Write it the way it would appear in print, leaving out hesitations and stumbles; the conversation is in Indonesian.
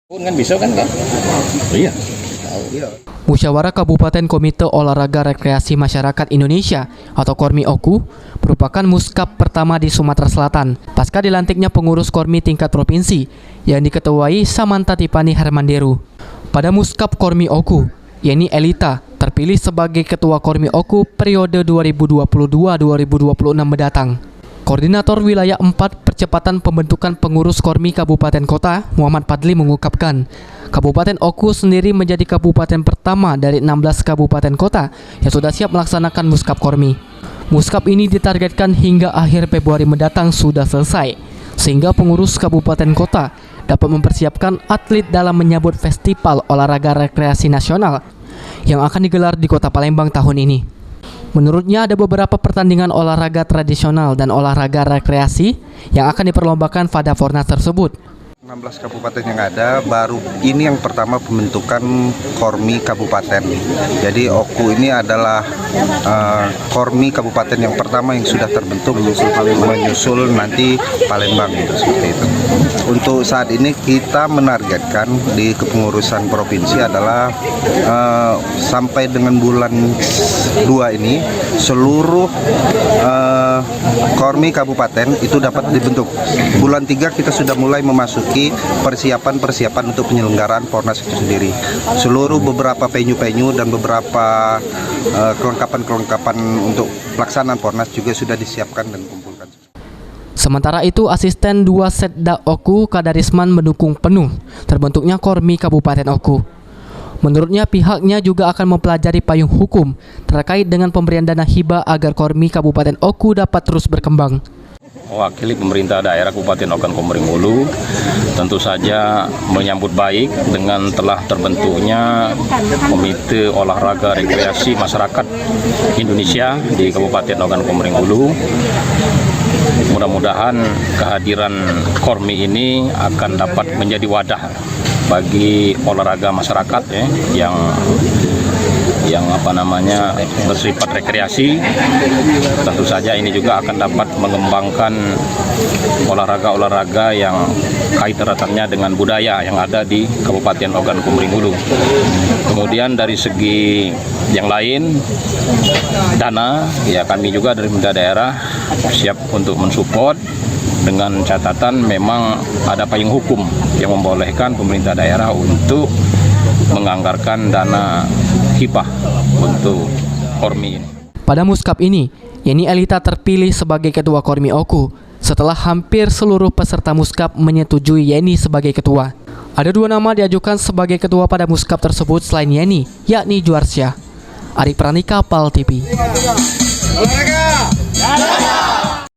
Kan bisa kan? Iya. Musyawarah Kabupaten Komite Olahraga Rekreasi Masyarakat Indonesia atau KORMI-OKU merupakan muskap pertama di Sumatera Selatan pasca dilantiknya pengurus KORMI tingkat provinsi yang diketuai Samantha Tiffany Hermanderu. Pada muskap KORMI-OKU, Yeni Elita terpilih sebagai Ketua KORMI-OKU periode 2022-2026 mendatang. Koordinator Wilayah 4 Percepatan Pembentukan Pengurus KORMI Kabupaten Kota, Muhammad Fadli mengungkapkan, Kabupaten Oku sendiri menjadi kabupaten pertama dari 16 kabupaten kota yang sudah siap melaksanakan muskap KORMI. Muskap ini ditargetkan hingga akhir Februari mendatang sudah selesai, sehingga pengurus kabupaten kota dapat mempersiapkan atlet dalam menyambut Festival Olahraga Rekreasi Nasional yang akan digelar di Kota Palembang tahun ini. Menurutnya ada beberapa pertandingan olahraga tradisional dan olahraga rekreasi yang akan diperlombakan pada Fornas tersebut. 16 kabupaten yang ada, baru ini yang pertama pembentukan KORMI kabupaten. Jadi OKU ini adalah KORMI kabupaten yang pertama yang sudah terbentuk menyusul nanti Palembang gitu, seperti itu. Untuk saat ini kita menargetkan di kepengurusan provinsi adalah sampai dengan bulan 2 ini seluruh KORMI kabupaten itu dapat dibentuk. Bulan 3 kita sudah mulai memasuki persiapan untuk penyelenggaraan Fornas itu sendiri. Seluruh beberapa venue-venue dan beberapa kelengkapan-kelengkapan untuk pelaksanaan Fornas juga sudah disiapkan dan dikumpulkan. Sementara itu, Asisten 2 Setda Oku Kadarisman mendukung penuh terbentuknya KORMI Kabupaten Oku. Menurutnya pihaknya juga akan mempelajari payung hukum terkait dengan pemberian dana hibah agar KORMI Kabupaten Oku dapat terus berkembang. Mewakili pemerintah daerah Kabupaten Ogan Komering Ulu tentu saja menyambut baik dengan telah terbentuknya Komite Olahraga Rekreasi Masyarakat Indonesia di Kabupaten Ogan Komering Ulu. Mudah-mudahan kehadiran KORMI ini akan dapat menjadi wadah bagi olahraga masyarakat yang bersifat rekreasi. Tentu saja ini juga akan dapat mengembangkan olahraga-olahraga yang kait eratnya dengan budaya yang ada di Kabupaten Ogan Komering Ulu. Kemudian dari segi yang lain, dana, ya kami juga dari pemerintah daerah siap untuk mensupport dengan catatan memang ada payung hukum yang membolehkan pemerintah daerah untuk menganggarkan dana hibah untuk KORMI ini. Pada muskap ini, Yeni Elita terpilih sebagai Ketua KORMI Oku setelah hampir seluruh peserta muskap menyetujui Yeni sebagai ketua. Ada 2 nama diajukan sebagai ketua pada muskap tersebut selain Yeni, yakni Juarsyah. Ari Pranika, PAL TV.